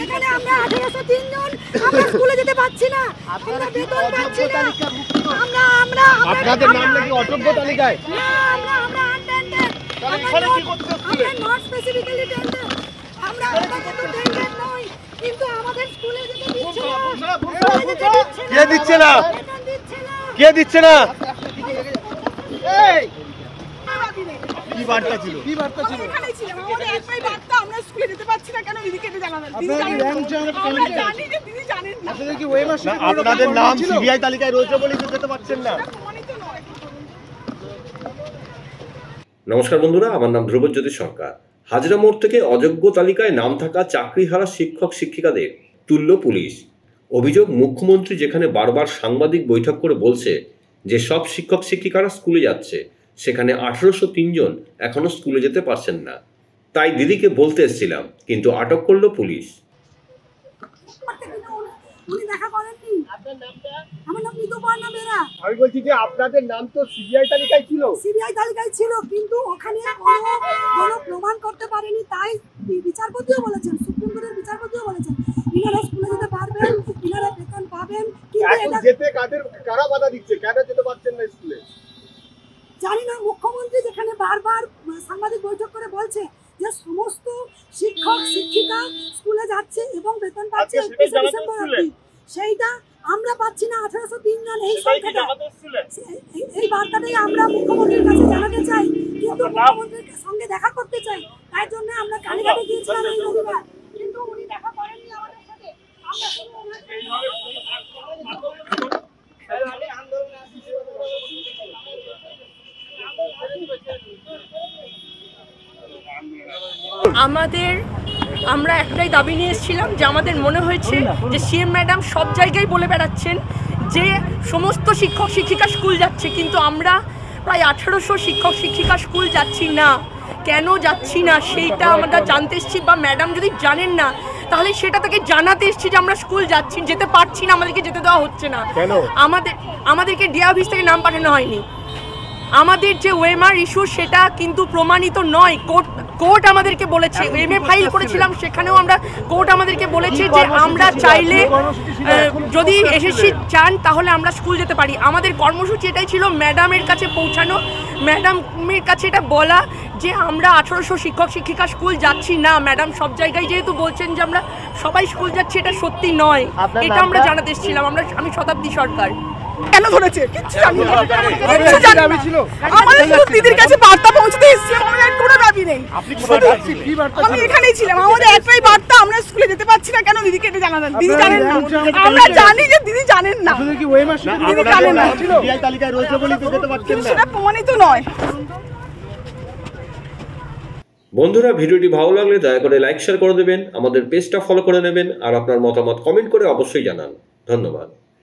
যেখানে আমরা 1803 জন আমরা স্কুলে যেতে পারছি না, আমরা বেতন পাচ্ছি না। আমরা আপনাদের নাম নাকি অযোগ্য তালিকায়? না, আমরা আনটেন্ডেড। তাহলে এখানে কি করতে আসলে? আমরা নট স্পেসিফিক্যালি টেন্ডেড। আমরা কিন্তু টেন্ডেড নই, কিন্তু আমাদের স্কুলে যেতে দিচ্ছে না। কে দিচ্ছে না? কে দিচ্ছে না? কি বার্তা ছিল? কি বার্তা ছিল? এখানেই ছিলাম, আমাদের একটাই বার্তা, আমরা স্কুলে যেতে পারছি না কেন দিদি কেটে জানাবেন। আপনারা কি র্যাঙ্ক জানেন? আমরা জানি যে দিদি জানেন না। আপনাদের কি ওয়েমার সাথে আপনাদের নাম সিবিআই তালিকায় রয়েছে বলেই তো যেতে পারছেন না? প্রমাণিত নয়। নমস্কার বন্ধুরা, আমার নাম ধ্রুবজ্যোতি সরকার। হাজরা মোড় থেকে অযোগ্য তালিকায় নাম থাকা চাকরিহারা শিক্ষক শিক্ষিকাদের তুলল পুলিশ। অভিযোগ, মুখ্যমন্ত্রী যেখানে বারবার সাংবাদিক বৈঠক করে বলছে যে সব শিক্ষক শিক্ষিকারা স্কুলে যাচ্ছে, সেখানে 1803 জন এখনো স্কুলে যেতে পারছেন না। তাই দিদিকে বলতে এসেছিলাম, কিন্তু আটক করল পুলিশ। উনি দেখা করেননি। আপনার নামটা? আমার নাম নিতোপর্ণা বেরা। আমি বলছি যে আপনাদের নাম তো সিবিআই তালিকায় ছিল। সিবিআই তালিকায় ছিল, কিন্তু ওখানে কোনো প্রমাণ করতে পারেনি। তাই বিচারপতিও বলেছেন, সুপ্রিম কোর্টের বিচারপতিও বলেছেন ইনারা স্কুলে যেতে পারবেন, ইনারা বেতন পাবেন। কিন্তু এটা যেতে কারা বাধা দিচ্ছে? কেন যেতে পারছেন না স্কুলে? জানি না। মুখ্যমন্ত্রী যেখানে বারবার সাংবাদিক বৈঠক করে বলছে যে সমস্ত শিক্ষক শিক্ষিকা স্কুলে যাচ্ছে এবং বেতন পাচ্ছে 31 ডিসেম্বর অবধি, সেইটা আমরা পাচ্ছি না 1803 জন। এই সংখ্যাটা, এই বার্তাটাই আমরা মুখ্যমন্ত্রীর কাছে জানাতে চাই, কিন্তু মুখ্যমন্ত্রীর সঙ্গে দেখা করতে চাই। তাই জন্য আমরা কালীঘাটে গিয়েছিলাম এই রবিবার, কিন্তু উনি দেখা করেননি আমাদের সাথে। আমরা শুধু আমরা একটাই দাবি নিয়ে এসেছিলাম যে আমাদের মনে হয়েছে যে সিএম ম্যাডাম সব জায়গায় বলে বেড়াচ্ছেন যে সমস্ত শিক্ষক শিক্ষিকা স্কুল যাচ্ছে, কিন্তু আমরা প্রায় 1800 শিক্ষক শিক্ষিকা স্কুল যাচ্ছি না। কেন যাচ্ছি না সেইটা আমরা জানতে এসেছি, বা ম্যাডাম যদি জানেন না তাহলে সেটা তাকে জানাতে এসেছি যে আমরা স্কুল যাচ্ছি, যেতে পারছি না, আমাদেরকে যেতে দেওয়া হচ্ছে না। আমাদেরকে ডিএ অফিস থেকে নাম পাঠানো হয়নি। আমাদের যে ওএমআর ইস্যু সেটা কিন্তু প্রমাণিত নয়। কোর্ট আমাদেরকে বলেছে, এমএ ফাইল করেছিলাম সেখানেও কোর্ট আমাদেরকে বলেছে যে আমরা চাইলে যদি এসএসসি চান তাহলে আমরা স্কুল যেতে পারি। আমাদের কর্মসূচি এটাই ছিল, ম্যাডামের কাছে পৌঁছানো, ম্যাডামের কাছে এটা বলা যে আমরা 1800 শিক্ষক শিক্ষিকা স্কুল যাচ্ছি না। ম্যাডাম সব জায়গায় যেহেতু বলছেন যে আমরা সবাই স্কুল যাচ্ছি, এটা সত্যি নয়, এটা আমরা জানাতে এসেছিলাম। আমি শতাব্দী সরকার। কেন ধরেছে কিচ্ছু জানি না, কিচ্ছু জানি না। আমাদের শুধু দিদির কাছে বার্তা পৌঁছতে এসেছিলাম, আমাদের কোনো দাবি নেই। আমি এখানেই ছিলাম, আমাদের একটাই বার্তা, আমরা স্কুলে যেতে পারছি না কেন দিদি কেটে জানাবেন। দিদি জানেন না, আমরা জানি যে দিদি জানেন না, দিদি জানেন না, সিবিআই তালিকায় রয়েছে বলেই তো যেতে পারছেন না। সেটা প্রমাণিত নয়। বন্ধুরা, ভিডিওটি ভালো লাগলে দয়া করে লাইক শেয়ার করে দেবেন, আমাদের পেজটা ফলো করে নেবেন, আর আপনার মতামত কমেন্ট করে অবশ্যই জানান। ধন্যবাদ।